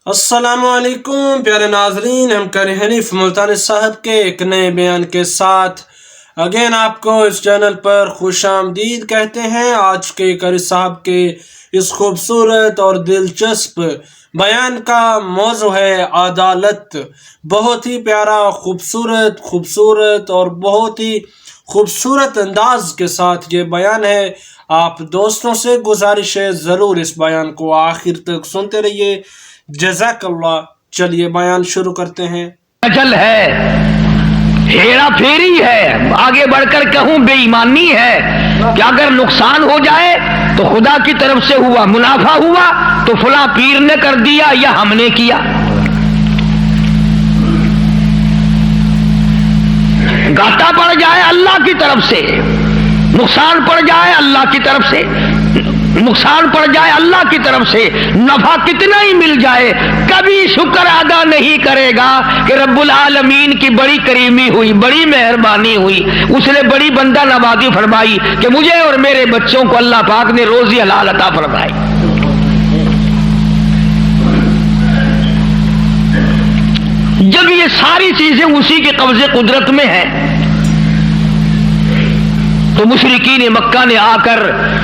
السلام علیکم پیارے ناظرین، ہم قاری حنیف ملتانی صاحب کے ایک نئے بیان کے ساتھ اگین آپ کو اس چینل پر خوش آمدید کہتے ہیں۔ آج کے قاری صاحب کے اس خوبصورت اور دلچسپ بیان کا موضوع ہے عدالت۔ بہت ہی پیارا، خوبصورت اور بہت ہی خوبصورت انداز کے ساتھ یہ بیان ہے۔ آپ دوستوں سے گزارش ہے ضرور اس بیان کو آخر تک سنتے رہیے، جزاک اللہ۔ چلیے بیان شروع کرتے ہیں۔ اجل ہے، ہیرا پھیری ہے، آگے بڑھ کر کہوں بے ایمانی ہے کہ اگر نقصان ہو جائے تو خدا کی طرف سے ہوا، منافع ہوا تو فلاں پیر نے کر دیا یا ہم نے کیا۔ گھاٹا پڑ جائے اللہ کی طرف سے، نقصان پڑ جائے اللہ کی طرف سے، نقصان پڑ جائے اللہ کی طرف سے، نفع کتنا ہی مل جائے کبھی شکر ادا نہیں کرے گا کہ رب العالمین کی بڑی کریمی ہوئی، بڑی مہربانی ہوئی، اس نے بڑی بندہ نوازی فرمائی کہ مجھے اور میرے بچوں کو اللہ پاک نے روزی حلال عطا فرمائی۔ جب یہ ساری چیزیں اسی کے قبضے قدرت میں ہیں تو مشرکین مکہ نے آ کر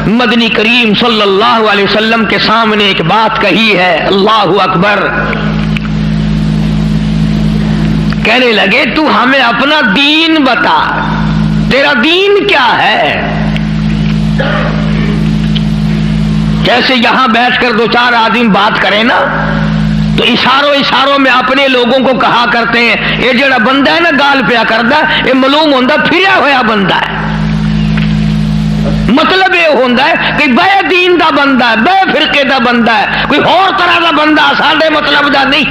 مدنی کریم صلی اللہ علیہ وسلم کے سامنے ایک بات کہی ہے، اللہ اکبر، کہنے لگے تو ہمیں اپنا دین بتا، تیرا دین کیا ہے؟ جیسے یہاں بیٹھ کر دو چار آدمی بات کریں نا تو اشاروں میں اپنے لوگوں کو کہا کرتے ہیں یہ جڑا بندہ ہے نا گال پیا کردا یہ معلوم ہوندا پھریا ہویا بندہ ہے۔ مطلب یہ ہوتا ہے کہ بے دین دا بندہ ہے، بے فرقے دا بندہ ہے، کوئی اور طرح دا بندہ ساڈے مطلب دا نہیں۔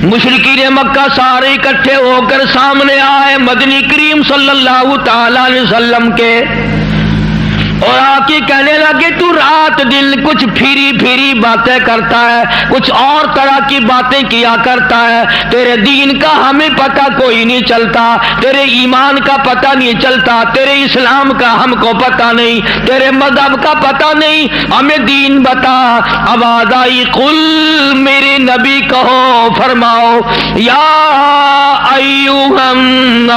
مشرکین مکہ سارے اکٹھے ہو کر سامنے آئے مدنی کریم صلی اللہ تعالی علیہ وسلم کے، اور آ کے کہنے لگے تو رات دن کچھ پھیری باتیں کرتا ہے، کچھ اور طرح کی باتیں کیا کرتا ہے، تیرے دین کا ہمیں پتہ کوئی نہیں چلتا، تیرے ایمان کا پتہ نہیں چلتا، تیرے اسلام کا ہم کو پتہ نہیں، تیرے مذہب کا پتہ نہیں، ہمیں دین بتا۔ آواز آئی قل، میرے نبی کہو، فرماؤ یا ایھا الناس،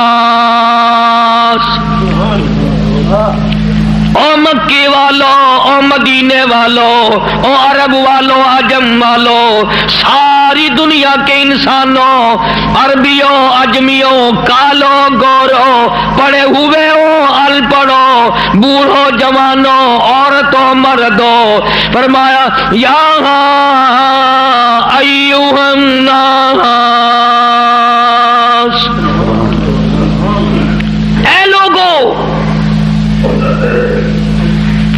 او مکے والو، او مدینے والو، او عرب والو، عجم والو، ساری دنیا کے انسانوں، عربیوں، عجمیوں، کالو، گورو، پڑھے ہوئے ہو، ان پڑھو، بوڑھو، جوانوں، عورتوں، مردوں، فرمایا یا ایھا الناس، اے لوگو،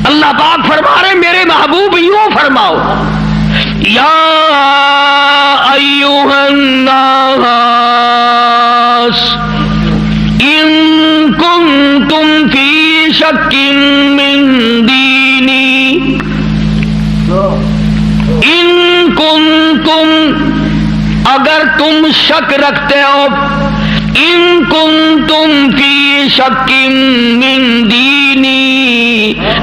اللہ پاک فرما رہے میرے محبوب یوں فرماؤ یا ایھا الناس ان کنتم فی شک من دینی، ان کنتم، اگر تم شک رکھتے ہو، ان کنتم فی شک من دینی،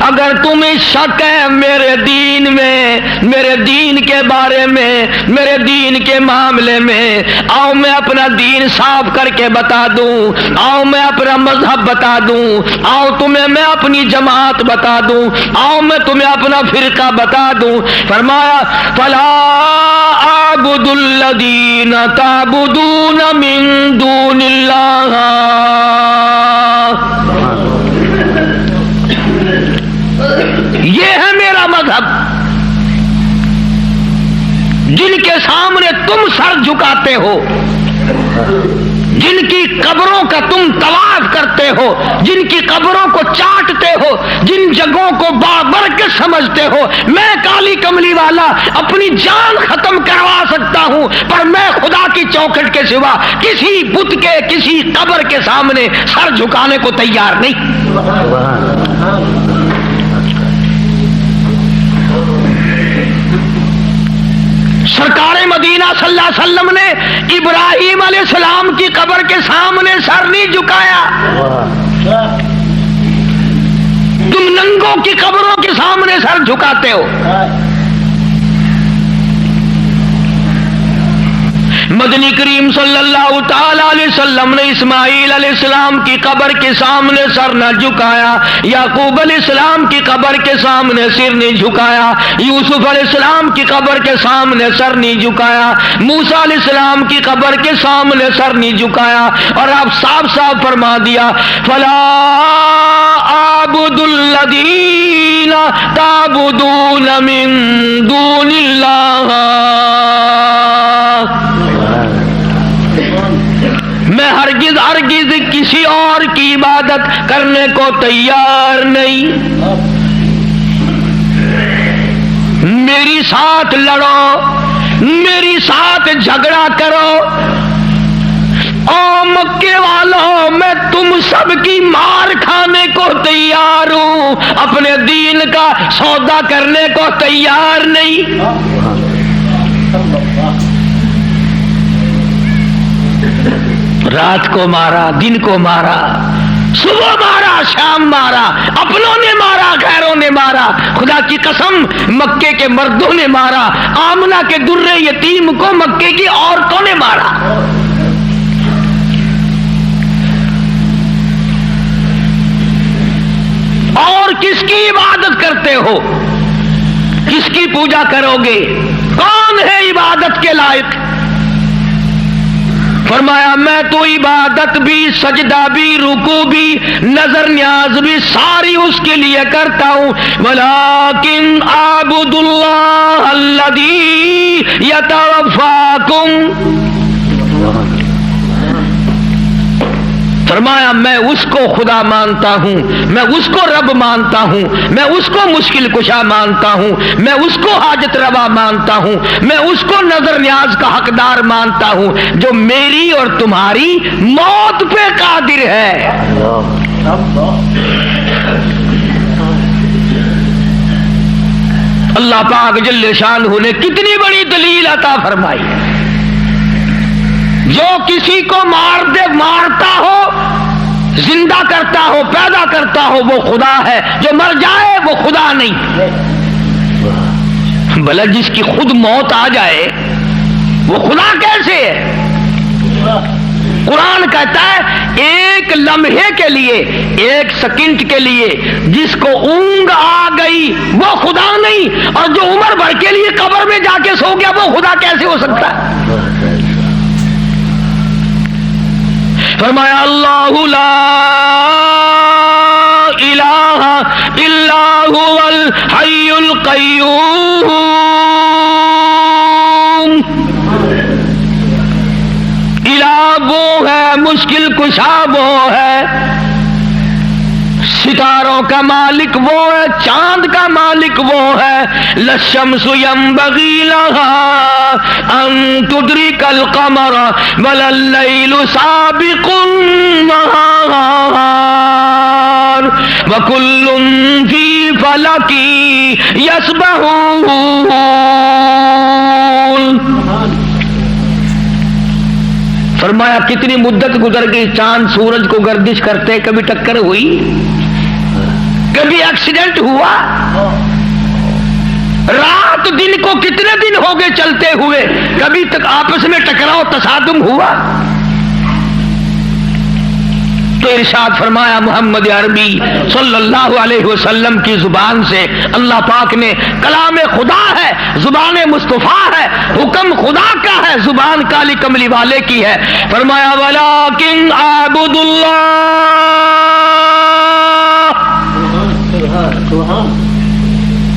اگر تمہیں شک ہے میرے دین میں، میرے دین کے بارے میں، میرے دین کے معاملے میں، آؤ میں اپنا دین صاف کر کے بتا دوں، آؤ میں اپنا مذہب بتا دوں، آؤ تمہیں میں اپنی جماعت بتا دوں، آؤ میں تمہیں اپنا فرقہ بتا دوں۔ فرمایا فلا اعبد الذین تعبدون من دون اللہ، یہ ہے میرا مذہب، جن کے سامنے تم سر جھکاتے ہو، جن کی قبروں کا تم طواف کرتے ہو، جن کی قبروں کو چاٹتے ہو، جن جگہوں کو بابرکت سمجھتے ہو، میں کالی کملی والا اپنی جان ختم کروا سکتا ہوں، پر میں خدا کی چوکھٹ کے سوا کسی بت کے، کسی قبر کے سامنے سر جھکانے کو تیار نہیں۔ سرکار مدینہ صلی اللہ علیہ وسلم نے ابراہیم علیہ السلام کی قبر کے سامنے سر نہیں جھکایا، تم ننگوں کی قبروں کے سامنے سر جھکاتے ہو. مدنی کریم صلی اللہ تعالی علیہ وسلم نے اسماعیل علیہ السلام کی قبر کے سامنے سر نہ جھکایا, یعقوب علیہ السلام کی قبر کے سامنے سر نہیں جھکایا, یوسف علیہ السلام کی قبر کے سامنے سر نہیں جھکایا, موسیٰ علیہ السلام کی قبر کے سامنے سر نہیں جھکایا. اور آپ صاف صاف فرما دیا فلا اعبد الذین تعبدون من دون اللہ, میں ہرگز ہرگز کسی اور کی عبادت کرنے کو تیار نہیں. میری ساتھ لڑو, میری ساتھ جھگڑا کرو, او مکے والوں میں تم سب کی مار کھانے کو تیار ہوں, اپنے دین کا سودا کرنے کو تیار نہیں. رات کو مارا, دن کو مارا, صبح مارا, شام مارا, اپنوں نے مارا, غیروں نے مارا. خدا کی قسم مکے کے مردوں نے مارا, آمنہ کے درے یتیم کو مکے کی عورتوں نے مارا. اور کس کی عبادت کرتے ہو, کس کی پوجا کرو گے, کون ہے عبادت کے لائق؟ فرمایا میں تو عبادت بھی, سجدہ بھی, رکوع بھی, نظر نیاز بھی ساری اس کے لیے کرتا ہوں. ولیکن اعبد اللہ الذی یتوفاکم, فرمایا میں اس کو خدا مانتا ہوں, میں اس کو رب مانتا ہوں, میں اس کو مشکل کشا مانتا ہوں, میں اس کو حاجت روا مانتا ہوں, میں اس کو نظر نیاز کا حقدار مانتا ہوں جو میری اور تمہاری موت پہ قادر ہے. اللہ پاک جل شانہ نے کتنی بڑی دلیل عطا فرمائی. جو کسی کو مارتا ہو, زندہ کرتا ہو, پیدا کرتا ہو, وہ خدا ہے. جو مر جائے وہ خدا نہیں. بھلا جس کی خود موت آ جائے وہ خدا کیسے ہے؟ قرآن کہتا ہے ایک لمحے کے لیے, ایک سیکنڈ کے لیے جس کو اونگ آ گئی وہ خدا نہیں, اور جو عمر بھر کے لیے قبر میں جا کے سو گیا وہ خدا کیسے ہو سکتا ہے؟ فرمایا اللہ لا الہ الا هو الحی القیوم, الہ وہ ہے, مشکل کشا وہ ہے, ستاروں کا مالک وہ ہے, چاند کا مالک وہ ہے. للشمس ينبغي لها ان تدرك القمر ولا الليل سابق النهار وكل في فلك يسبحون. فرمایا کتنی مدت گزر گئی, چاند سورج کو گردش کرتے, کبھی ٹکر ہوئی, کبھی ایکسیڈنٹ ہوا, رات دن کو کتنے دن ہو گئے چلتے ہوئے, کبھی تک آپس میں ٹکراؤ تصادم ہوا. تو ارشاد فرمایا محمد عربی صلی اللہ علیہ وسلم کی زبان سے, اللہ پاک نے کلام خدا ہے, زبان مصطفیٰ ہے, حکم خدا کا ہے, زبان کالی کملی والے کی ہے. فرمایا ولیکن اعبد اللہ,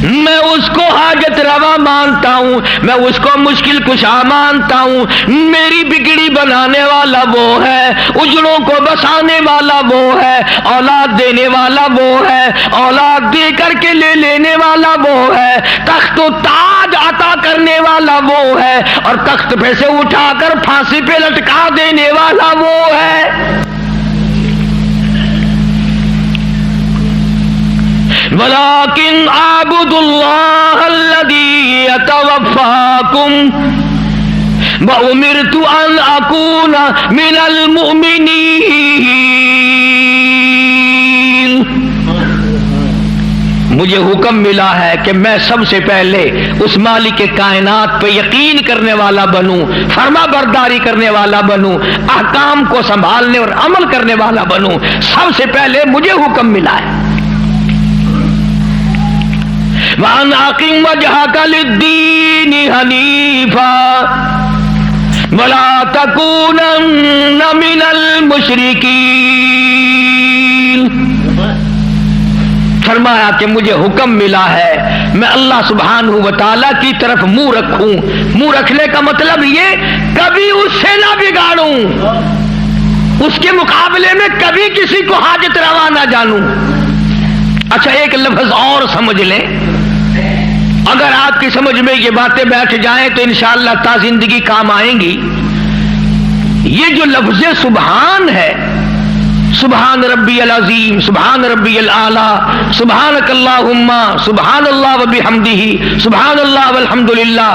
میں اس کو حاجت روا مانتا ہوں, میں اس کو مشکل کشا مانتا ہوں. میری بگڑی بنانے والا وہ ہے, اجڑوں کو بسانے والا وہ ہے, اولاد دینے والا وہ ہے, اولاد دے کر کے لے لینے والا وہ ہے, تخت و تاج عطا کرنے والا وہ ہے, اور تخت پہ سے اٹھا کر پھانسی پہ لٹکا دینے والا وہ ہے. ولیکن اعبدوا اللہ الذی یتوفاکم وامرت ان اکون من المؤمنین. مجھے حکم ملا ہے کہ میں سب سے پہلے اس مالک کائنات پہ یقین کرنے والا بنوں، فرما برداری کرنے والا بنوں، احکام کو سنبھالنے اور عمل کرنے والا بنوں۔ سب سے پہلے مجھے حکم ملا ہے۔ وَأَنْ أَقِمْ وَجْهَكَ لِلدِّينِ حَنِيفًا وَلَا تَكُونَنَّ مِنَ الْمُشْرِكِينَ۔ فرمایا کہ مجھے حکم ملا ہے میں اللہ سبحانہ و تعالیٰ کی طرف منہ رکھوں۔ منہ رکھنے کا مطلب یہ کبھی اس سے نہ بگاڑوں، اس کے مقابلے میں کبھی کسی کو حاجت روا نہ جانوں۔ اچھا ایک لفظ اور سمجھ لیں، اگر آپ کی سمجھ میں یہ باتیں بیٹھ جائیں تو انشاءاللہ تا زندگی کام آئیں گی۔ یہ جو لفظ سبحان ہے، سبحان ربی العظیم، سبحان ربی الاعلی، سبحانک اللہم، سبحان اللہ وبحمدہ، سبحان اللہ والحمدللہ،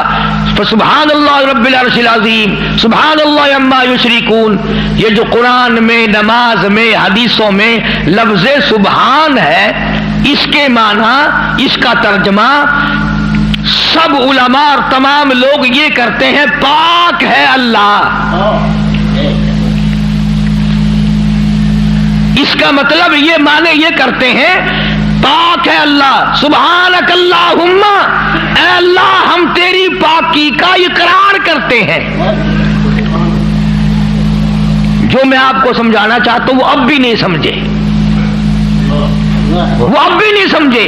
فسبحان اللہ رب العرش العظیم، سبحان اللہ عما یشرکون، یہ جو قرآن میں، نماز میں، حدیثوں میں لفظ سبحان ہے، اس کے معنی، اس کا ترجمہ سب علماء اور تمام لوگ یہ کرتے ہیں پاک ہے اللہ۔ اس کا مطلب یہ معنی یہ کرتے ہیں پاک ہے اللہ، سبحانک اللہم، اے اللہ ہم تیری پاکی کا اقرار کرتے ہیں۔ جو میں آپ کو سمجھانا چاہتا ہوں وہ اب بھی نہیں سمجھے، وہ اب بھی نہیں سمجھے۔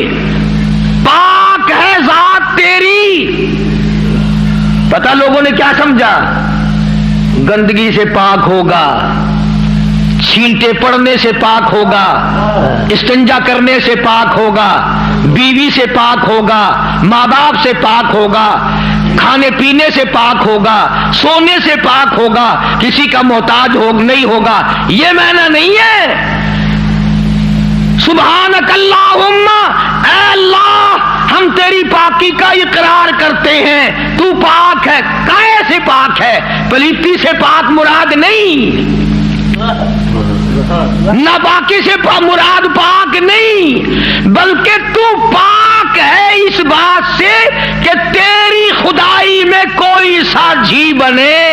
پاک ہے ذات تیری، پتہ لوگوں نے کیا سمجھا؟ گندگی سے پاک ہوگا، چھینٹے پڑنے سے پاک ہوگا، استنجا کرنے سے پاک ہوگا، بیوی سے پاک ہوگا، ماں باپ سے پاک ہوگا، کھانے پینے سے پاک ہوگا، سونے سے پاک ہوگا، کسی کا محتاج نہیں ہوگا۔ یہ معنی نہیں ہے۔ سبحانک اللہم، اے اللہ ہم تیری پاکی کا اقرار کرتے ہیں، تو پاک ہے۔ کائے سے پاک ہے؟ پلیتی سے پاک مراد نہیں، ناپاکی سے مراد پاک نہیں، بلکہ تو پاک ہے اس بات سے کہ تیری خدائی میں کوئی ساجھی بنے۔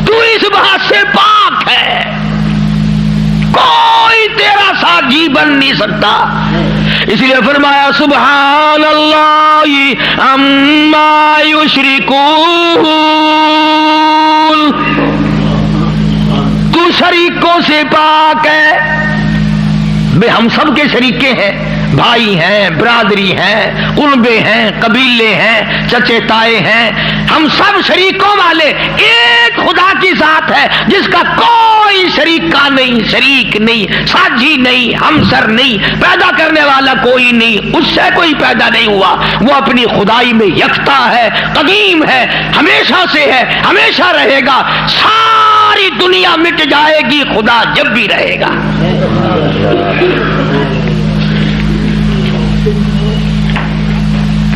تو اس بات سے پاک ہے، کوئی تیرا ساجھی بن نہیں سکتا۔ اس لیے فرمایا سبحان اللہ عما یشرکون، تو شریکوں سے پاک ہے۔ بے ہم سب کے شریکے ہیں، بھائی ہیں، برادری ہیں، قربے ہیں، قبیلے ہیں، چچے تائے ہیں، ہم سب شریکوں والے ایک خدا کی ذات ہے جس کا کوئی شریکہ نہیں، شریک نہیں، ساجھی نہیں، ہمسر نہیں، پیدا کرنے والا کوئی نہیں، اس سے کوئی پیدا نہیں ہوا۔ وہ اپنی خدائی میں یکتا ہے، قدیم ہے، ہمیشہ سے ہے، ہمیشہ رہے گا۔ ساری دنیا مٹ جائے گی، خدا جب بھی رہے گا۔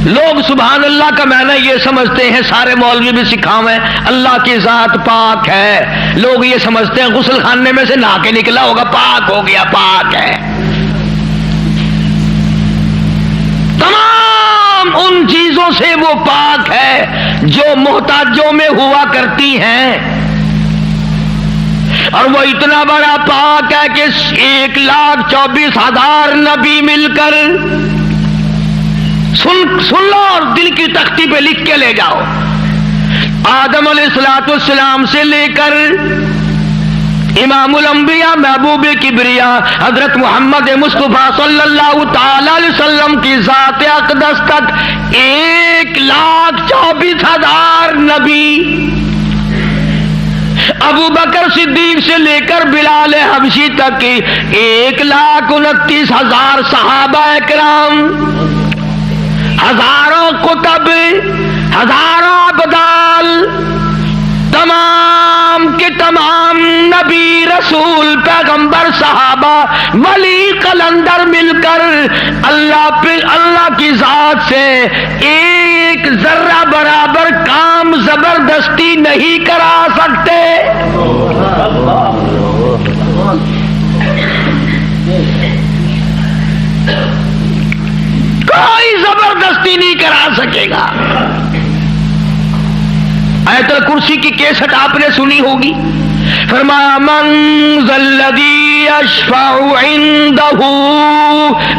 لوگ سبحان اللہ کا معنی یہ سمجھتے ہیں، سارے مولوی بھی سکھاویں اللہ کی ذات پاک ہے، لوگ یہ سمجھتے ہیں غسل خانے میں سے نہا کے نکلا ہوگا پاک ہو گیا، پاک ہے۔ تمام ان چیزوں سے وہ پاک ہے جو محتاجوں میں ہوا کرتی ہیں، اور وہ اتنا بڑا پاک ہے کہ 1,24,000 نبی مل کر، سن لو اور دل کی تختی پہ لکھ کے لے جاؤ، آدم علیہ السلام سے لے کر امام الانبیاء محبوب کبریا حضرت محمد مصطفیٰ صلی اللہ تعالی علیہ وسلم کی ذات اقدس تک 1,24,000 نبی، ابو بکر صدیق سے لے کر بلال حبشی تک 1,29,000 صحابہ اکرام، ہزاروں کتب، ہزاروں ابدال، تمام کے تمام نبی، رسول، پیغمبر، صحابہ، ولی، قلندر مل کر اللہ کی ذات سے ایک ذرہ برابر کام زبردستی نہیں کرا سکتے۔ زبردستی نہیں کرا سکے گا. آیت الکرسی کی کیسٹ آپ نے سنی ہوگی. فرمایا من ذا الذی یشفع عنده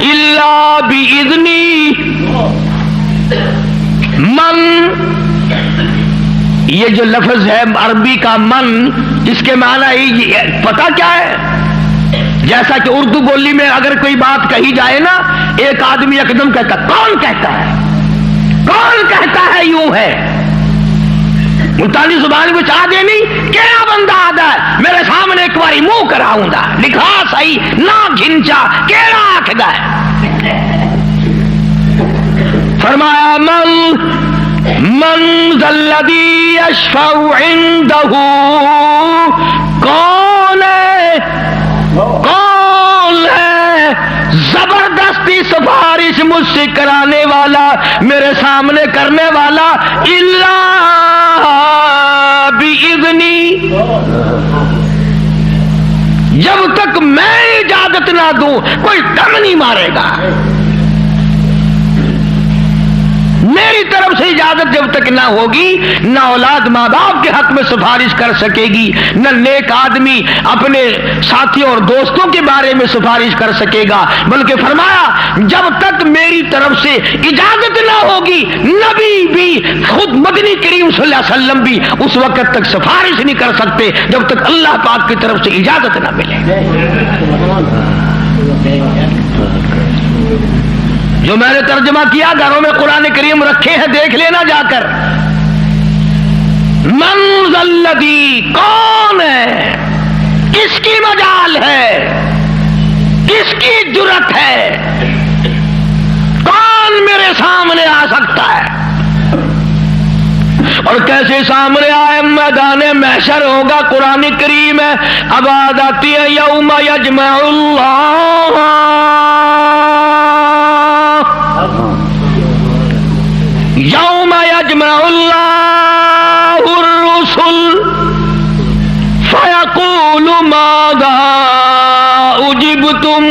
الا باذنہ. من، یہ جو لفظ ہے عربی کا من، اس کے معنی پتہ کیا ہے؟ جیسا کہ اردو بولی میں اگر کوئی بات کہی جائے نا، ایک آدمی یکدم کہتا کون کہتا ہے، کون کہتا ہے یوں ہے. ملتانی زبان کو چاہ دینی کیا بندہ آدھا ہے میرے سامنے ایک باری منہ کراؤں گا لکھا صحیح نہ گھنچا کیڑا آکھدا ہے. فرمایا من ذا الذی یشفع عنده، کون ہے زبردستی سفارش مجھ سے کرانے والا، میرے سامنے کرنے والا، الا باذنی، جب تک میں اجازت نہ دوں کوئی دم نہیں مارے گا. میری طرف سے اجازت جب تک نہ ہوگی، نہ اولاد ماں باپ کے حق میں سفارش کر سکے گی، نہ نیک آدمی اپنے ساتھیوں اور دوستوں کے بارے میں سفارش کر سکے گا. بلکہ فرمایا جب تک میری طرف سے اجازت نہ ہوگی، نبی بھی خود مدنی کریم صلی اللہ علیہ وسلم بھی اس وقت تک سفارش نہیں کر سکتے جب تک اللہ پاک کی طرف سے اجازت نہ ملے. جو میں نے ترجمہ کیا، گھروں میں قرآن کریم رکھے ہیں، دیکھ لینا جا کر. من ذا الذی، کون ہے، کس کی مجال ہے، کس کی جرت ہے، کون میرے سامنے آ سکتا ہے. اور کیسے سامنے آئے؟ میدان محشر ہوگا. قرآن کریم ہے، اب آیت آتی ہے یوم یجمع اللہ، یوم یجمع اللہ الرسل فیقول ماذا اجبتم.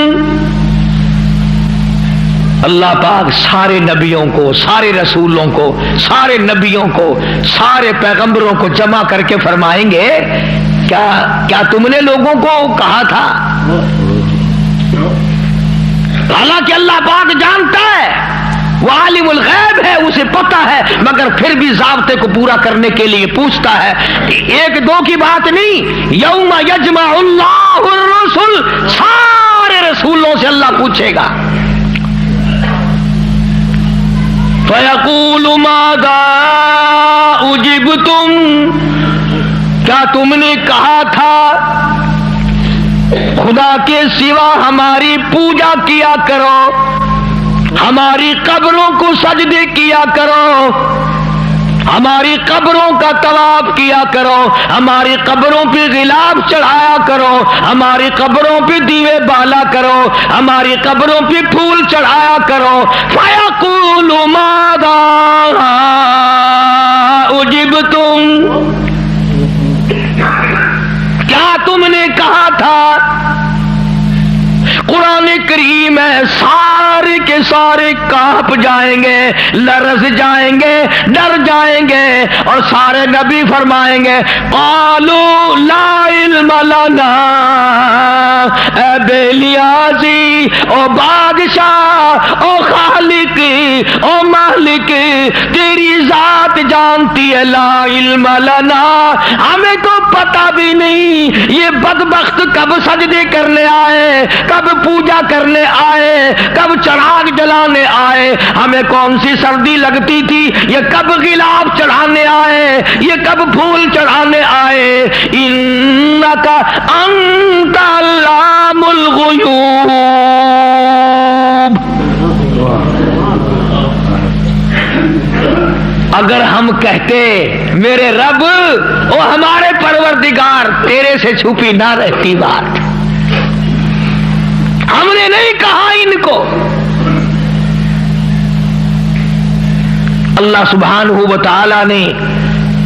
اللہ پاک سارے نبیوں کو، سارے رسولوں کو، سارے نبیوں کو، سارے پیغمبروں کو جمع کر کے فرمائیں گے کیا تم نے لوگوں کو کہا تھا؟ حالانکہ اللہ پاک جانتا ہے، وہ عالم الغیب ہے، اسے پتہ ہے، مگر پھر بھی ضابطے کو پورا کرنے کے لیے پوچھتا ہے. ایک دو کی بات نہیں، یوم یجمع اللہ الرسل، سارے رسولوں سے اللہ پوچھے گا. فَيَقُولُ مَاذَا أُجِبْتُمْ، کیا تم نے کہا تھا خدا کے سوا ہماری پوجا کیا کرو، ہماری قبروں کو سجدے کیا کرو، ہماری قبروں کا طواف کیا کرو، ہماری قبروں پہ غلاف چڑھایا کرو، ہماری قبروں پہ دیوے بالا کرو، ہماری قبروں پہ پھول چڑھایا کرو. فَيَقُولُ مَاذَا أُجِبْتُمْ، کیا تم نے کہا تھا؟ قرآن کریم ہے، سارے کے سارے کانپ جائیں گے، لرز جائیں گے، ڈر جائیں گے، اور سارے نبی فرمائیں گے قالوا لا علم لنا. اے بے لیازی، او بادشاہ، او خالق، او مالک، تیری ذات جانتی ہے، لا علم لنا، ہمیں تو پتہ بھی نہیں یہ بدبخت کب سجدے کرنے آئے، کب پوجا کرنے آئے، کب چراغ جلانے آئے، ہمیں کون سی سردی لگتی تھی، یہ کب غلاف چڑھانے آئے، یہ کب پھول چڑھانے آئے. انک انت علام الغیوب. اگر ہم کہتے میرے رب او ہمارے پروردگار، تیرے سے چھپی نہ رہتی بات، ہم نے نہیں کہا ان کو. اللہ سبحانہ و تعالی نے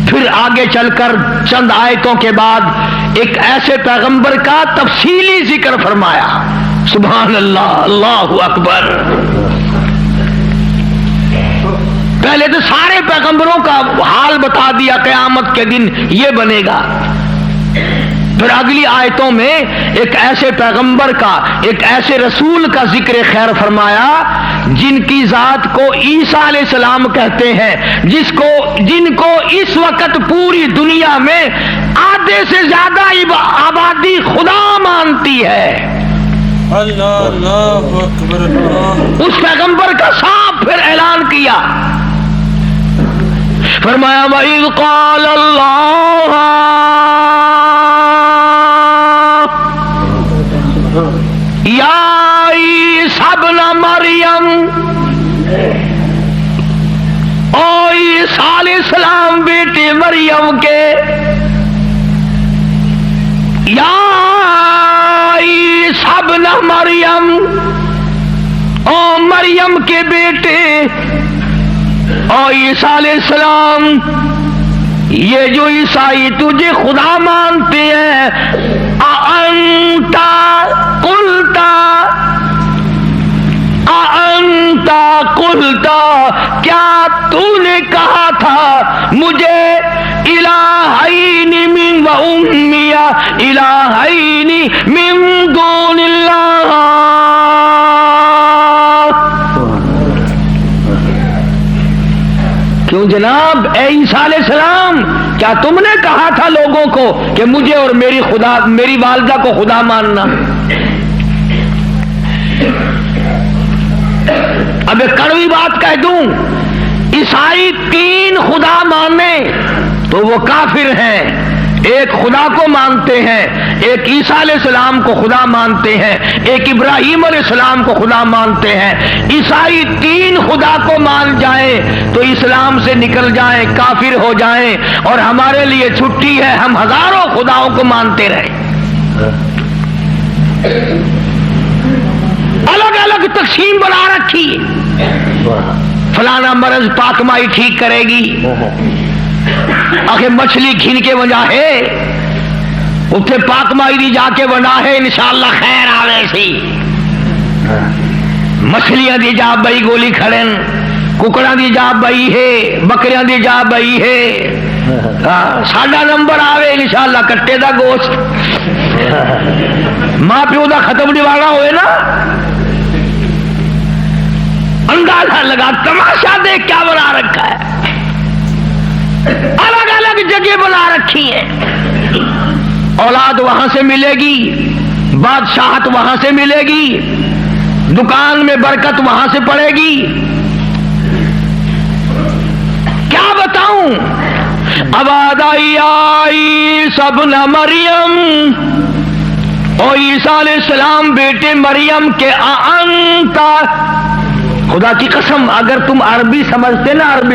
پھر آگے چل کر چند آیتوں کے بعد ایک ایسے پیغمبر کا تفصیلی ذکر فرمایا. سبحان اللہ، اللہ اکبر. پہلے تو سارے پیغمبروں کا حال بتا دیا قیامت کے دن یہ بنے گا. پھر اگلی آیتوں میں ایک ایسے پیغمبر کا، ایک ایسے رسول کا ذکر خیر فرمایا جن کی ذات کو عیسیٰ علیہ السلام کہتے ہیں، جن کو اس وقت پوری دنیا میں آدھے سے زیادہ آبادی خدا مانتی ہے. اللہ اللہ اکبر اللہ. اس پیغمبر کا صاف پھر اعلان کیا، فرمایا وَإِذْ قَالَ اللَّهُ یا عیسیٰ ابن مریم، او عیسیٰ علیہ السلام بیٹے مریم کے، یا عیسیٰ ابن مریم، او مریم کے بیٹے، او عیسیٰ علیہ السلام، یہ جو عیسائی تجھے خدا مانتے ہیں، اَأَنْتَ قُلْتَ، کیا تو نے کہا تھا مجھے الہین من و امی الہین من دون اللہ؟ کیوں جناب اے عیسیٰ علیہ السلام، کیا تم نے کہا تھا لوگوں کو کہ مجھے اور میری والدہ کو خدا ماننا؟ اب ایک کڑوی بات کہہ دوں، عیسائی 3 خدا مانے تو وہ کافر ہیں. ایک خدا کو مانتے ہیں، ایک عیسیٰ علیہ السلام کو خدا مانتے ہیں، ایک ابراہیم علیہ السلام کو خدا مانتے ہیں. عیسائی 3 خدا کو مان جائیں تو اسلام سے نکل جائیں، کافر ہو جائیں، اور ہمارے لیے چھٹی ہے، ہم ہزاروں خداؤں کو مانتے رہیں. الگ الگ تقسیم بنا رکھی، فلانا مرض پاک مائی ٹھیک کرے گی، آخر مچھلی گھن کے وجہ ہے اتنے پاک مائی دی جا کے بنا ہے انشاءاللہ خیر آوے سی. مچھلیاں دی جا بئی گولی کھڑن، ککڑاں دی جا بئی ہے، بکریاں دی جا بئی ہے، ساڈا نمبر آوے انشاءاللہ کٹے دا گوشت. ماں پیو دا ختم دیوانا ہوئے نا، اندازہ لگا تماشا دیکھ کیا بنا رکھا ہے. الگ الگ جگہ بنا رکھی ہے. اولاد وہاں سے ملے گی، بادشاہت وہاں سے ملے گی، دکان میں برکت وہاں سے پڑے گی. کیا بتاؤں؟ عیسیٰ ابن مریم، او عیسیٰ علیہ السلام بیٹے مریم کے، اَأَنْتَ، خدا کی قسم اگر تم عربی سمجھتے نا، عربی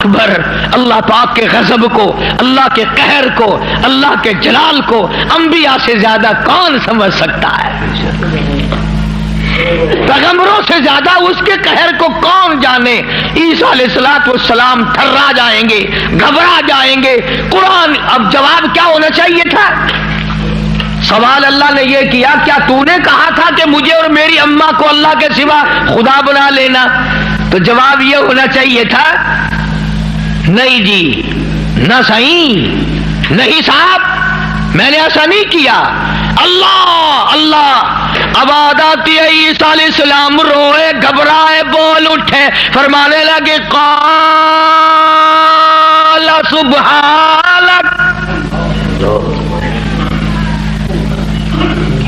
اکبر، اللہ پاک کے غضب کو، اللہ کے قہر کو، اللہ کے جلال کو انبیاء سے زیادہ کون سمجھ سکتا ہے؟ پیغمبروں سے زیادہ اس کے قہر کو کون جانے؟ عیسیٰ علیہ السلام تھرا جائیں گے، گھبرا جائیں گے. قرآن اب جواب کیا ہونا چاہیے تھا؟ سوال اللہ نے یہ کیا، کیا تو نے کہا تھا کہ مجھے اور میری اماں کو اللہ کے سوا خدا بنا لینا؟ تو جواب یہ ہونا چاہیے تھا، نہیں جی، نہ صحیح، نہیں صاحب میں نے ایسا نہیں کیا. اللہ اللہ. عباداتی عیسیٰ علیہ السلام روئے، گھبرائے، بول اٹھے، فرمانے لگے قال سبحانک.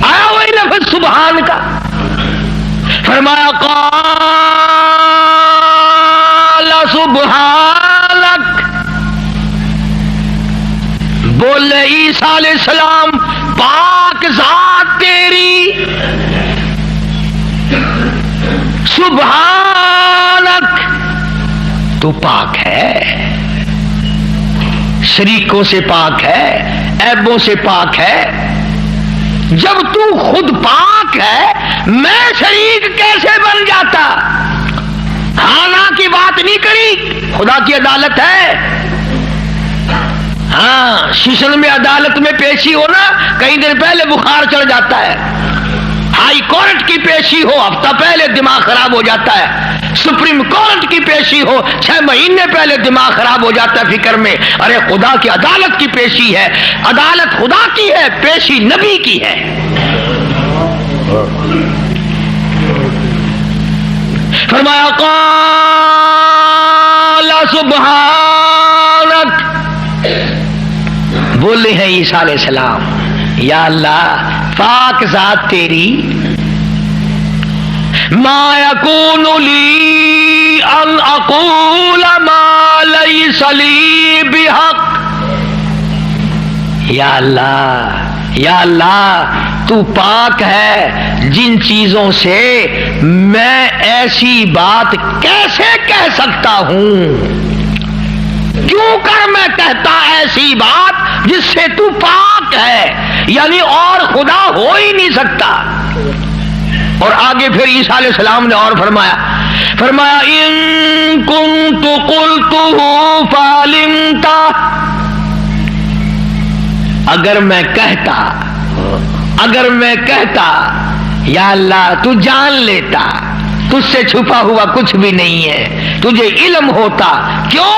آیا وہی لفظ سبحان کا، فرمایا قال سبحانک. بولے عیسیٰ علیہ السلام پاک ذات تیری، سبحانک، تو پاک ہے، شریکوں سے پاک ہے، عیبوں سے پاک ہے. جب تو خود پاک ہے میں شریک کیسے بن جاتا؟ ہانا کی بات نہیں کری، خدا کی عدالت ہے. ہاں سیشن میں عدالت میں پیشی ہو نا، کئی دن پہلے بخار چڑھ جاتا ہے. ہائی کورٹ کی پیشی ہو، ہفتہ پہلے دماغ خراب ہو جاتا ہے. سپریم کورٹ کی پیشی ہو 6 مہینے پہلے دماغ خراب ہو جاتا ہے فکر میں. ارے خدا کی عدالت کی پیشی ہے, عدالت خدا کی ہے, پیشی نبی کی ہے. فرمایا قال سبحانک, بولے ہیں عیسیٰ علیہ السلام, یا اللہ پاک ذات تیری, ما یکون لی ان اقول ما لیس لی بحق. یا اللہ تو پاک ہے, جن چیزوں سے میں ایسی بات کیسے کہہ سکتا ہوں, کیوں کر میں کہتا ایسی بات جس سے تو پاک ہے, یعنی اور خدا ہو ہی نہیں سکتا. اور آگے پھر عیسیٰ علیہ السلام نے اور فرمایا ان کنت قلتہ فعلمت, اگر میں کہتا یا اللہ تو جان لیتا, تجھ سے چھپا ہوا کچھ بھی نہیں ہے, تجھے علم ہوتا. کیوں؟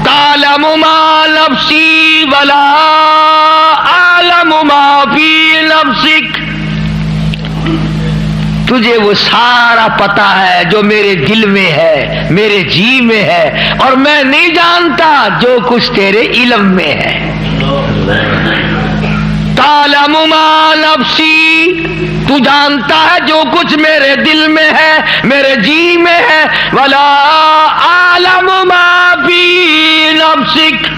تعلم ما نفسی ولا اعلم ما فی نفسک, تجھے وہ سارا پتا ہے جو میرے دل میں ہے, میرے جی میں ہے, اور میں نہیں جانتا جو کچھ تیرے علم میں ہے. تعلم ما نفسی, تو جانتا ہے جو کچھ میرے دل میں ہے, میرے جی میں ہے. ولا اعلم ما فی نفسک,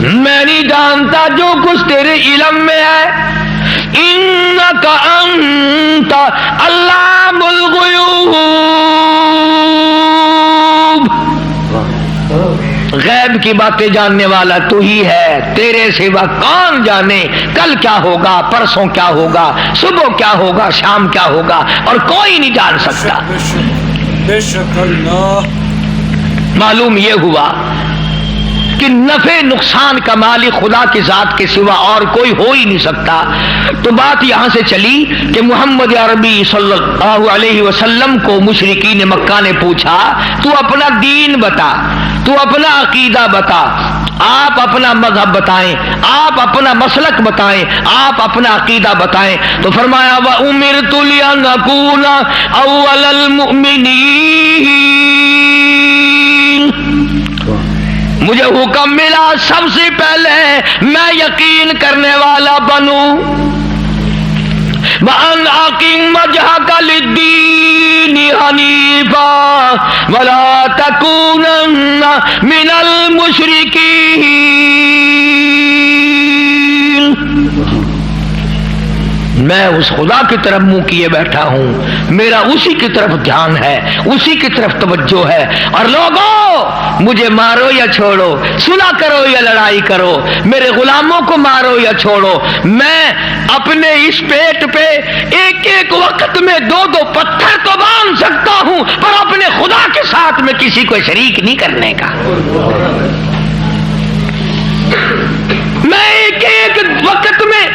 میں نہیں جانتا جو کچھ تیرے علم میں ہے. انک انت علام الغیوب, غیب کی باتیں جاننے والا تو ہی ہے, تیرے سوا کون جانے کل کیا ہوگا, پرسوں کیا ہوگا, صبح کیا ہوگا, شام کیا ہوگا, اور کوئی نہیں جان سکتا. بے شک اللہ. معلوم یہ ہوا کہ نفع نقصان کا مالک خدا کی ذات کے سوا اور کوئی ہو ہی نہیں سکتا. تو بات یہاں سے چلی کہ محمد عربی صلی اللہ علیہ وسلم کو مشرکین مکہ نے پوچھا, تو اپنا دین بتا, تو اپنا عقیدہ بتا, آپ اپنا مذہب بتائیں, آپ اپنا مسلک بتائیں, آپ اپنا عقیدہ بتائیں. تو فرمایا وَأُمِرْتُ لِأَنْ أَكُونَ أَوَّلَ الْمُؤْمِنِينَ, مجھے حکم ملا سب سے پہلے میں یقین کرنے والا بنوں. وَأَنْ أَقِمْ وَجْهَكَ لِلدِّينِ حَنِيفًا وَلَا تَكُونَنَّ مِنَ الْمُشْرِكِينَ. میں اس خدا کی طرف منہ کیے بیٹھا ہوں, میرا اسی کی طرف دھیان ہے, اسی کی طرف توجہ ہے. اور لوگوں مجھے مارو یا چھوڑو, صلح کرو یا لڑائی کرو, میرے غلاموں کو مارو یا چھوڑو, میں اپنے اس پیٹ پہ ایک ایک وقت میں 2 پتھر تو باندھ سکتا ہوں, پر اپنے خدا کے ساتھ میں کسی کو شریک نہیں کرنے کا. میں ایک ایک وقت میں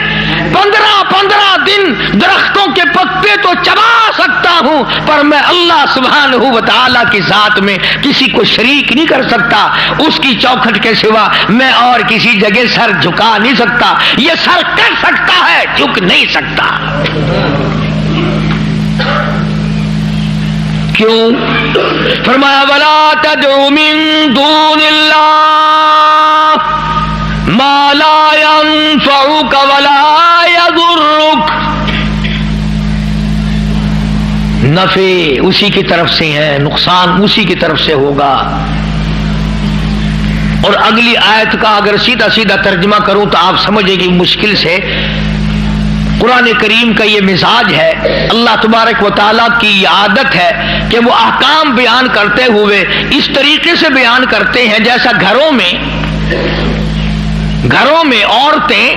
15 دن درختوں کے پتے تو چبا سکتا ہوں, پر میں اللہ سبحانہ و تعالی کی ذات میں کسی کو شریک نہیں کر سکتا. اس کی چوکھٹ کے سوا میں اور کسی جگہ سر جھکا نہیں سکتا. یہ سر کر سکتا ہے, جھک نہیں سکتا. کیوں؟ فرمایا وَلَا تَدْعُ مِن دُونِ اللَّهِ مَا لَا يَنفَعُكَ وَلَا يَضُرُّكَ. نفع اسی کی طرف سے ہے, نقصان اسی کی طرف سے ہوگا. اور اگلی آیت کا اگر سیدھا سیدھا ترجمہ کروں تو آپ سمجھیں گے مشکل سے. قرآن کریم کا یہ مزاج ہے, اللہ تبارک و تعالیٰ کی یہ عادت ہے کہ وہ احکام بیان کرتے ہوئے اس طریقے سے بیان کرتے ہیں جیسا گھروں میں عورتیں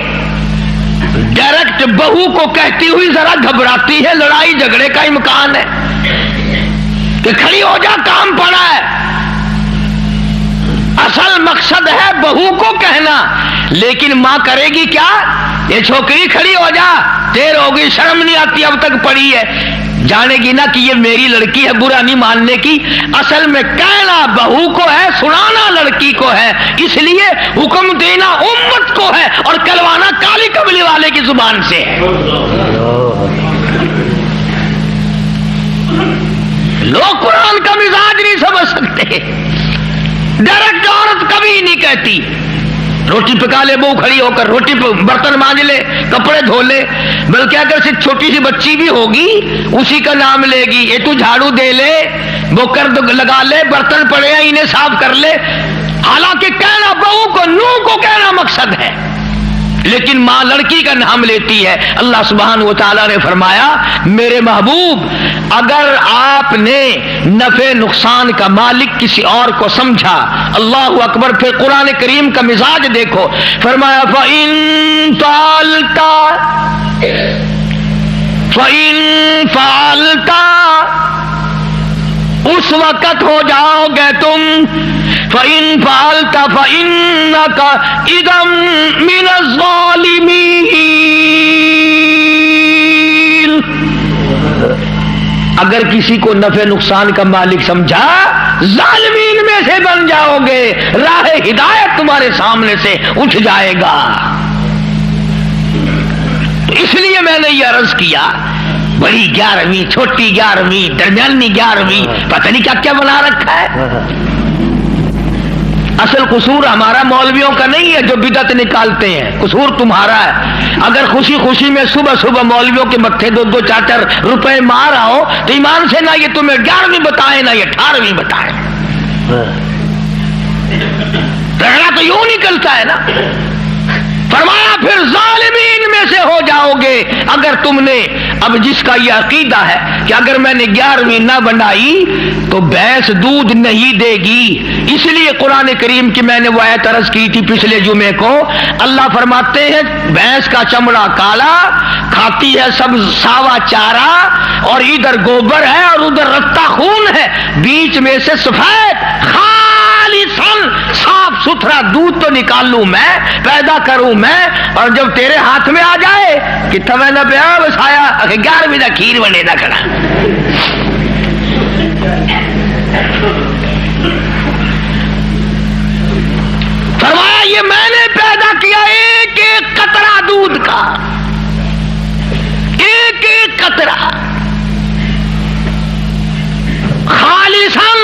ڈائریکٹ بہو کو کہتی ہوئی ذرا گھبراتی ہے, لڑائی جھگڑے کا امکان ہے کہ کھڑی ہو جا, کام پڑا ہے. اصل مقصد ہے بہو کو کہنا, لیکن ماں کرے گی کیا, یہ چھوکری کھڑی ہو جا, دیر ہوگی, شرم نہیں آتی, اب تک پڑی ہے. جانے گی نا کہ یہ میری لڑکی ہے، برا نہیں ماننے کی، اصل میں کہنا بہو کو ہے، سنانا لڑکی کو ہے، اس لیے حکم دینا امت کو ہے اور کلوانا کالی کملی والے کی زبان سے ہے۔ لوگ قرآن کا مزاج نہیں سمجھ سکتے، ڈائریکٹ عورت کبھی نہیں کہتی روٹی پکا لے بہو کھڑی ہو کر، روٹی برتن مانج لے، کپڑے دھو لے، بلکہ اگر سے چھوٹی سی بچی بھی ہوگی اسی کا نام لے گی، یہ تو جھاڑو دے لے، وہ کر لگا لے، برتن پڑے ہیں انہیں صاف کر لے، حالانکہ کہنا بہو کو، نو کو کہنا مقصد ہے، لیکن ماں لڑکی کا نام لیتی ہے۔ اللہ سبحانہ و تعالیٰ نے فرمایا میرے محبوب اگر آپ نے نفع نقصان کا مالک کسی اور کو سمجھا، اللہ اکبر، پھر قرآن کریم کا مزاج دیکھو، فرمایا فَإِن فَعَلْتَ اس وقت ہو جاؤ گے تم، فَإِن فَعَلْتَ فَإِنَّكَ إِذًا مِنَ الظَّالِمِينَ، اگر کسی کو نفع نقصان کا مالک سمجھا ظالمین میں سے بن جاؤ گے، راہ ہدایت تمہارے سامنے سے اٹھ جائے گا۔ اس لیے میں نے یہ عرض کیا، بڑی 11ویں، چھوٹی 11ویں، درمیانی 11ویں، پتہ نہیں کیا کیا بنا رکھا ہے۔ اصل قصور ہمارا مولویوں کا نہیں ہے جو بدعت نکالتے ہیں، قصور تمہارا ہے۔ اگر خوشی خوشی میں صبح صبح مولویوں کے متھے 2-2 4-4 روپے مار آؤ تو ایمان سے نہ یہ تمہیں 11ویں بتائیں نہ یہ 18ویں بتائیں، رہنا تو یوں نکلتا ہے نا۔ فرمایا پھر ظالمین میں سے ہو جاؤ گے اگر تم نے، اب جس کا یہ عقیدہ ہے کہ اگر میں نے 11ویں نہ بنائی تو بھینس دودھ نہیں دے گی، اس لیے قرآن کریم کی میں نے وہ آیت عرض کی تھی پچھلے جمعے کو، اللہ فرماتے ہیں بھینس کا چمڑا کالا، کھاتی ہے سب ساوا چارہ، اور ادھر گوبر ہے اور ادھر رتا خون ہے، بیچ میں سے سفید خالصاً صاف ستھرا دودھ تو نکالوں میں، پیدا کروں میں، اور جب تیرے ہاتھ میں آ جائے کہ تمہیں نہ پیا بس آیا 11ویں کا کھیر بنے نہ کھڑا۔ فرمایا یہ میں نے پیدا کیا ایک ایک قطرہ دودھ کا، ایک ایک قطرہ خالصاً۔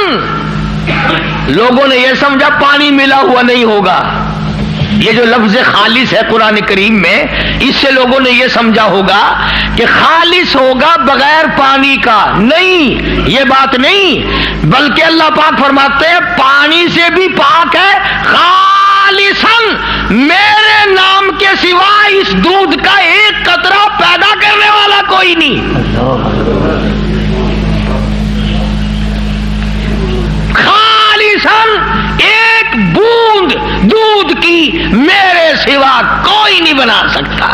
لوگوں نے یہ سمجھا پانی ملا ہوا نہیں ہوگا، یہ جو لفظ خالص ہے قرآن کریم میں، اس سے لوگوں نے یہ سمجھا ہوگا کہ خالص ہوگا بغیر پانی کا، نہیں، یہ بات نہیں، بلکہ اللہ پاک فرماتے ہیں پانی سے بھی پاک ہے، خالصاً میرے نام کے سوا اس دودھ کا ایک قطرہ پیدا کرنے والا کوئی نہیں، خالصاً ایک بوند دودھ کی میرے سوا کوئی نہیں بنا سکتا۔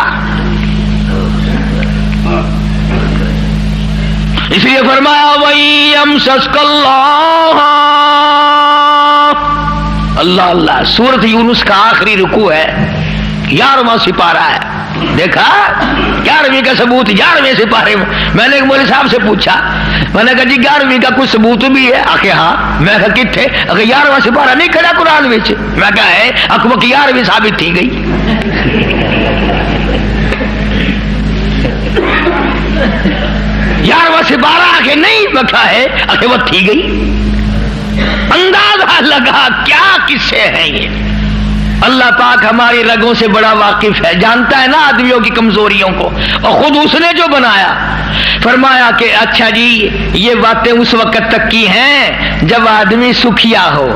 اس لیے فرمایا وَيَمْسَسْكَ اللَّهُ، اللہ اللہ، سورۃ یونس کا آخری رکوع ہے، 11واں سپارہ ہے، دیکھا 11ویں کا ثبوت 11ویں سپارے میں۔ میں نے ایک مولوی صاحب سے پوچھا، میں نے کہا جی 11ویں کا کوئی ثبوت بھی ہے؟ آخر ہاں۔ میں کہا کتنے؟ اگر 11واں سپارہ نہیں کھڑا قرآن میں، میں کہا ہے اکبر کی 11ویں ثابت تھی گئی۔ 11واں سپارہ آخر نہیں بکا ہے، آخر وہ تھی گئی۔ اندازہ لگا کیا قصے ہیں یہ۔ اللہ پاک ہماری رگوں سے بڑا واقف ہے، جانتا ہے نا آدمیوں کی کمزوریوں کو، اور خود اس نے جو بنایا۔ فرمایا کہ اچھا جی یہ باتیں اس وقت تک کی ہیں جب آدمی سکھیا ہو،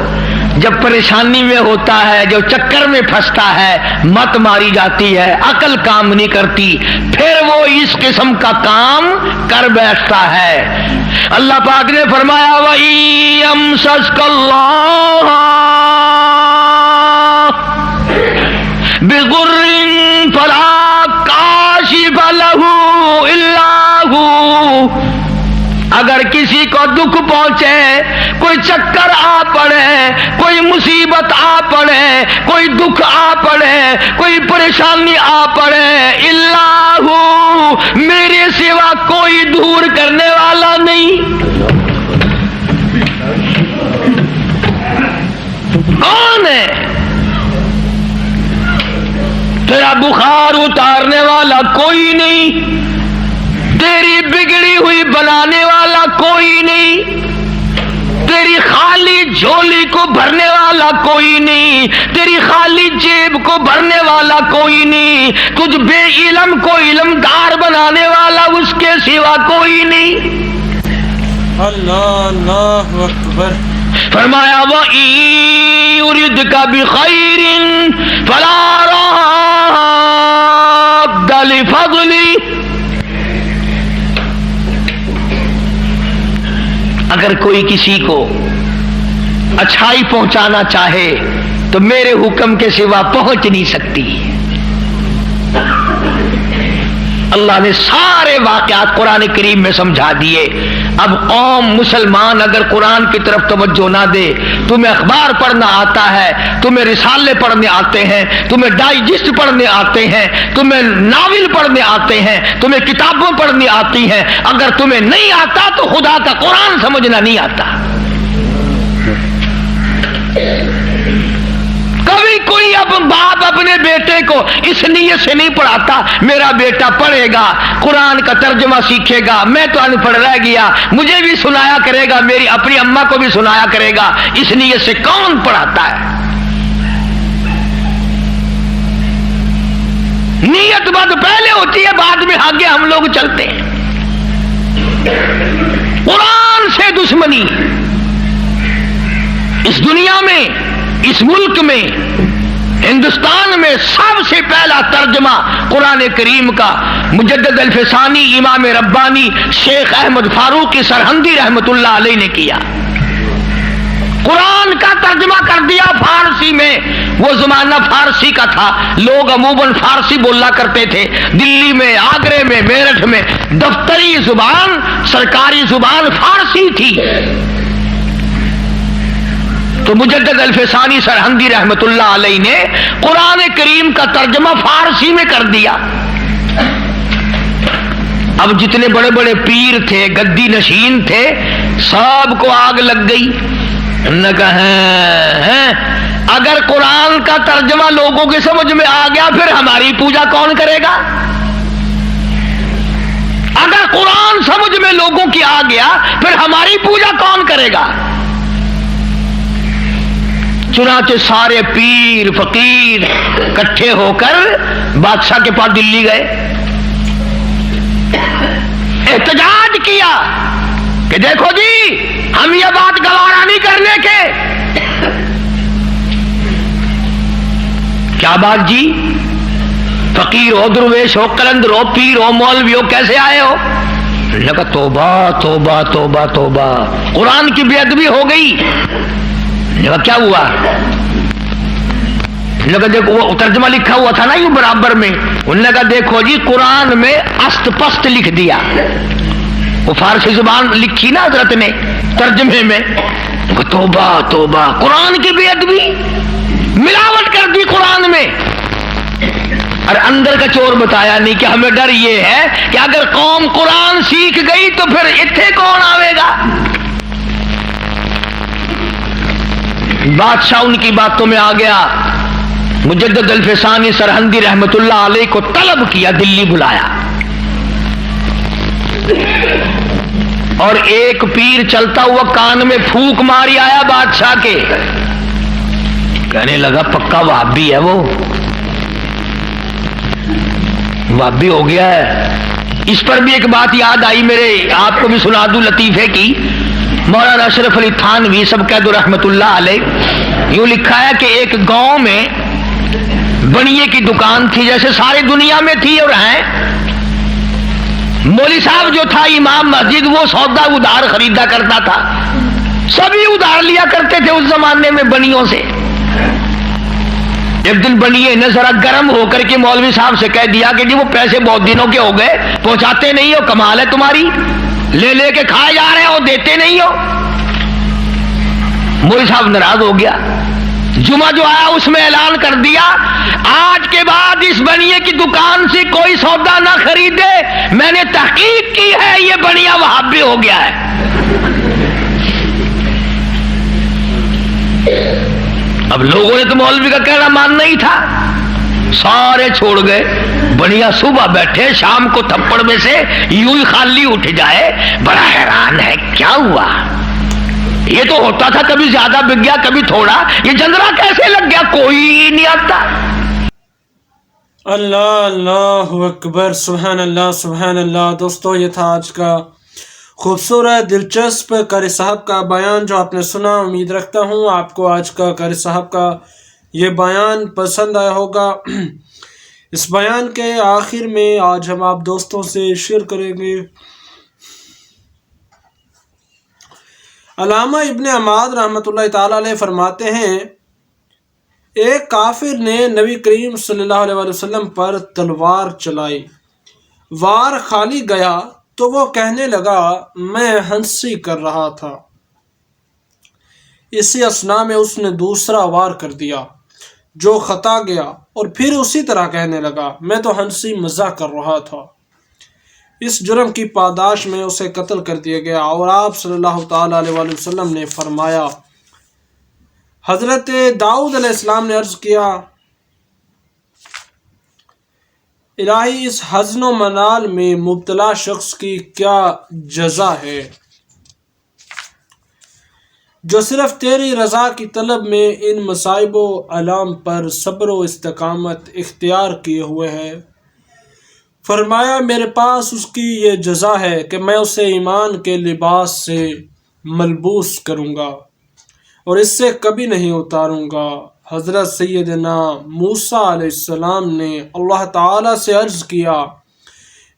جب پریشانی میں ہوتا ہے، جو چکر میں پھنستا ہے، مت ماری جاتی ہے، عقل کام نہیں کرتی، پھر وہ اس قسم کا کام کر بیٹھتا ہے۔ اللہ پاک نے فرمایا وَإِيَمْسَسْكَ اللَّهُ بِضُرٍّ فَلَا كَاشِفَ لَهُ إِلَّا هُوَ، اگر کسی کو دکھ پہنچے، کوئی چکر آ پڑے، کوئی مصیبت آ پڑے، کوئی دکھ آ پڑے، کوئی پریشانی آ پڑے، اللہ میرے سوا کوئی دور کرنے والا نہیں۔ کون ہے؟ تیرا بخار اتارنے والا کوئی نہیں، تیری بگڑی ہوئی بنانے والا کوئی نہیں، تیری خالی جھولی کو بھرنے والا کوئی نہیں، تیری خالی جیب کو بھرنے والا کوئی نہیں، تجھ بے علم کو علمدار بنانے والا اس کے سوا کوئی نہیں۔ اللہ اکبر۔ فرمایا وَإِن يُرِدْكَ بِخَيْرٍ فَلَا رَادَّ لِفَضْلِهِ۔ اگر کوئی کسی کو اچھائی پہنچانا چاہے تو میرے حکم کے سوا پہنچ نہیں سکتی۔ اللہ نے سارے واقعات قرآن کریم میں سمجھا دیے۔ اب قوم مسلمان اگر قرآن کی طرف توجہ نہ دے، تمہیں اخبار پڑھنا آتا ہے، تمہیں رسالے پڑھنے آتے ہیں، تمہیں ڈائجسٹ پڑھنے آتے ہیں، تمہیں ناول پڑھنے آتے ہیں، تمہیں کتابوں پڑھنی آتی ہیں، اگر تمہیں نہیں آتا تو خدا کا قرآن سمجھنا نہیں آتا۔ کبھی کوئی اب باپ اپنے بیٹے کو اس نیت سے نہیں پڑھاتا میرا بیٹا پڑھے گا، قرآن کا ترجمہ سیکھے گا، میں تو ان پڑھ رہ گیا، مجھے بھی سنایا کرے گا، میری اپنی اماں کو بھی سنایا کرے گا، اس نیت سے کون پڑھاتا ہے؟ نیت بد پہلے ہوتی ہے، بعد میں آگے ہم لوگ چلتے ہیں۔ قرآن سے دشمنی اس دنیا میں، اس ملک میں، ہندوستان میں سب سے پہلا ترجمہ قرآن کریم کا مجدد الفسانی امام ربانی شیخ احمد فاروقی سرہندی رحمت اللہ علیہ نے کیا۔ قرآن کا ترجمہ کر دیا فارسی میں۔ وہ زمانہ فارسی کا تھا، لوگ عموماً فارسی بولا کرتے تھے۔ دلی میں، آگرے میں، میرٹھ میں دفتری زبان، سرکاری زبان فارسی تھی۔ تو مجدد الفسانی سرہندی رحمت اللہ علیہ نے قرآن کریم کا ترجمہ فارسی میں کر دیا۔ اب جتنے بڑے بڑے پیر تھے، گدی نشین تھے، سب کو آگ لگ گئی۔ انہوں نے کہا اگر قرآن کا ترجمہ لوگوں کے سمجھ میں آ گیا پھر ہماری پوجا کون کرے گا؟ اگر قرآن سمجھ میں لوگوں کی آ گیا پھر ہماری پوجا کون کرے گا؟ چنانچہ سارے پیر فقیر اکٹھے ہو کر بادشاہ کے پاس دلی گئے، احتجاج کیا کہ دیکھو جی ہم یہ بات گوارا نہیں کرنے کے۔ کیا بات جی؟ فقیر ہو، درویش ہو، قلندر ہو، پیر ہو، مولوی ہو، کیسے آئے ہو؟ لگا توبہ توبہ توبہ توبہ، قرآن کی بے ادبی ہو گئی۔ لگا کیا ہوا؟ لگا دیکھو وہ ترجمہ لکھا ہوا تھا نا یہ برابر میں، انہوں نے کہا دیکھو جی قرآن میں است پست لکھ دیا۔ وہ فارسی زبان لکھی نا حضرت نے ترجمے میں۔ توبہ توبہ، قرآن کی بے ادبی، ملاوٹ کر دی قرآن میں۔ اور اندر کا چور بتایا نہیں کہ ہمیں ڈر یہ ہے کہ اگر قوم قرآن سیکھ گئی تو پھر اتنے کون آئے گا؟ بادشاہ ان کی باتوں میں آ گیا، مجدد الفسانی سرہندی رحمت اللہ علیہ کو طلب کیا، دلی بلایا، اور ایک پیر چلتا ہوا کان میں پھونک ماری آیا بادشاہ کے، کہنے لگا پکا وہابی ہے، وہ وہابی ہو گیا ہے۔ اس پر بھی ایک بات یاد آئی میرے، آپ کو بھی سنا دوں لطیفے کی۔ مولانا اشرف علی تھانوی سب کہہ دو رحمت اللہ علیہ، یوں لکھا ہے کہ ایک گاؤں میں بنیے کی دکان تھی، جیسے ساری دنیا میں تھی اور ہیں۔ مولوی صاحب جو تھا امام مسجد، وہ سودا ادھار خریدا کرتا تھا، سبھی ادھار لیا کرتے تھے اس زمانے میں بنیوں سے۔ ایک دن بنیے نے ذرا گرم ہو کر کے مولوی صاحب سے کہہ دیا کہ جی وہ پیسے بہت دنوں کے ہو گئے، پہنچاتے نہیں ہو، کمال ہے تمہاری۔ لے کے کھائے جا رہے ہو، دیتے نہیں ہو۔ مولوی صاحب ناراض ہو گیا۔ جمعہ جو آیا اس میں اعلان کر دیا آج کے بعد اس بنیے کی دکان سے کوئی سودا نہ خریدے، میں نے تحقیق کی ہے یہ بنیا وہابی ہو گیا ہے۔ اب لوگوں نے تو مولوی کا کہنا ماننا ہی تھا، سارے چھوڑ گئے۔ بنیا صبح بیٹھے، شام کو تھپڑ میں سے یوں ہی خالی اٹھ جائے۔ بڑا حیران ہے کیا ہوا، یہ تو ہوتا تھا کبھی زیادہ بک گیا کبھی تھوڑا، یہ جنرا کیسے لگ گیا، کوئی نہیں آتا۔ اللہ اللہ اکبر، سبحان اللہ سبحان اللہ۔ دوستو یہ تھا آج کا خوبصورت دلچسپ قاری صاحب کا بیان جو آپ نے سنا۔ امید رکھتا ہوں آپ کو آج کا قاری صاحب کا یہ بیان پسند آیا ہوگا۔ اس بیان کے آخر میں آج ہم آپ دوستوں سے شیئر کریں گے علامہ ابن عماد رحمۃ اللہ تعالی علیہ فرماتے ہیں، ایک کافر نے نبی کریم صلی اللہ علیہ وسلم پر تلوار چلائی، وار خالی گیا تو وہ کہنے لگا میں ہنسی کر رہا تھا۔ اسی اثنا میں اس نے دوسرا وار کر دیا جو خطا گیا، اور پھر اسی طرح کہنے لگا میں تو ہنسی مزاح کر رہا تھا۔ اس جرم کی پاداش میں اسے قتل کر دیا گیا۔ اور آپ صلی اللہ تعالی علیہ وسلم نے فرمایا، حضرت داؤد علیہ السلام نے عرض کیا، الہی اس حزن و منال میں مبتلا شخص کی کیا جزا ہے جو صرف تیری رضا کی طلب میں ان مصائب و آلام پر صبر و استقامت اختیار کیے ہوئے ہے۔ فرمایا میرے پاس اس کی یہ جزا ہے کہ میں اسے ایمان کے لباس سے ملبوس کروں گا اور اس سے کبھی نہیں اتاروں گا۔ حضرت سیدنا موسیٰ علیہ السلام نے اللہ تعالیٰ سے عرض کیا،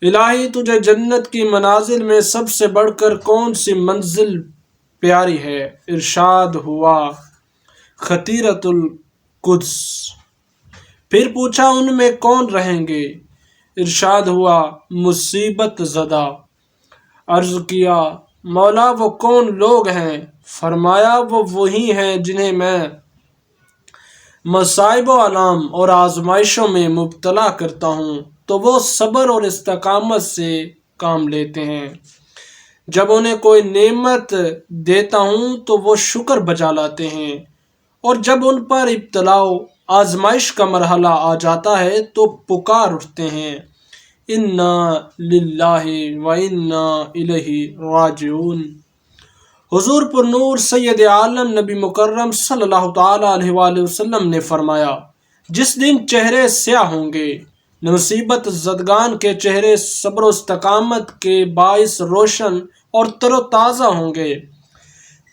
الہی تجھے جنت کی منازل میں سب سے بڑھ کر کون سی منزل پیاری ہے؟ ارشاد ہوا خطیرۃ القدس۔ پھر پوچھا ان میں کون رہیں گے؟ ارشاد ہوا مصیبت زدہ۔ عرض کیا مولا وہ کون لوگ ہیں؟ فرمایا وہ وہی ہیں جنہیں میں مصائب و آلام اور آزمائشوں میں مبتلا کرتا ہوں تو وہ صبر اور استقامت سے کام لیتے ہیں۔ جب انہیں کوئی نعمت دیتا ہوں تو وہ شکر بجا لاتے ہیں، اور جب ان پر ابتلا و آزمائش کا مرحلہ آ جاتا ہے تو پکار اٹھتے ہیں، انا للہ و انا الیہ راجعون۔ حضور پر نور سید عالم نبی مکرم صلی اللہ تعالی علیہ وآلہ وسلم نے فرمایا، جس دن چہرے سیاہ ہوں گے، مصیبت زدگان کے چہرے صبر و استقامت کے باعث روشن اور تر و تازہ ہوں گے۔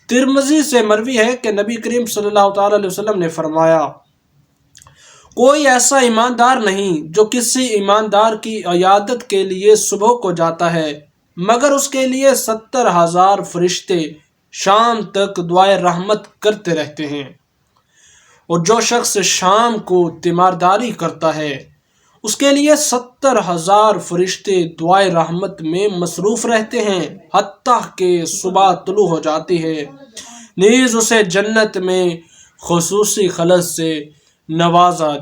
ترمذی سے مروی ہے کہ نبی کریم صلی اللہ تعالی علیہ وسلم نے فرمایا، کوئی ایسا ایماندار نہیں جو کسی ایماندار کی عیادت کے لیے صبح کو جاتا ہے مگر اس کے لیے 70,000 فرشتے شام تک دعائے رحمت کرتے رہتے ہیں، اور جو شخص شام کو تیمارداری کرتا ہے اس کے لیے 70,000 فرشتے دعائے رحمت میں مصروف رہتے ہیں حتیٰ کہ صبح طلوع ہو جاتی ہے، نیز اسے جنت میں خصوصی خلد سے نوازا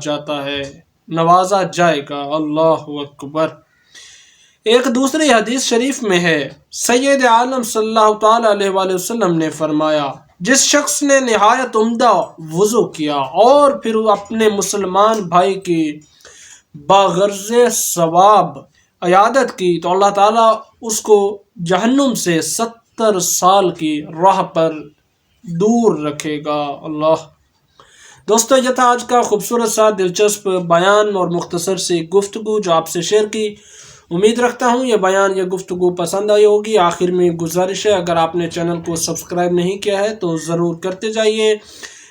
جائے گا۔ اللہ اکبر۔ ایک دوسری حدیث شریف میں ہے، سید عالم صلی اللہ تعالی علیہ وآلہ وسلم نے فرمایا، جس شخص نے نہایت عمدہ وضو کیا اور پھر اپنے مسلمان بھائی کی باغرض ثواب عیادت کی تو اللہ تعالیٰ اس کو جہنم سے 70 سال کی راہ پر دور رکھے گا۔ اللہ دوستو یہ تھا آج کا خوبصورت سا دلچسپ بیان اور مختصر سی گفتگو جو آپ سے شیئر کی۔ امید رکھتا ہوں یہ بیان، یہ گفتگو پسند آئی ہوگی۔ آخر میں گزارش ہے، اگر آپ نے چینل کو سبسکرائب نہیں کیا ہے تو ضرور کرتے جائیے۔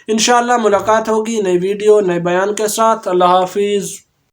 انشاءاللہ ملاقات ہوگی نئی ویڈیو نئے بیان کے ساتھ۔ اللہ حافظ۔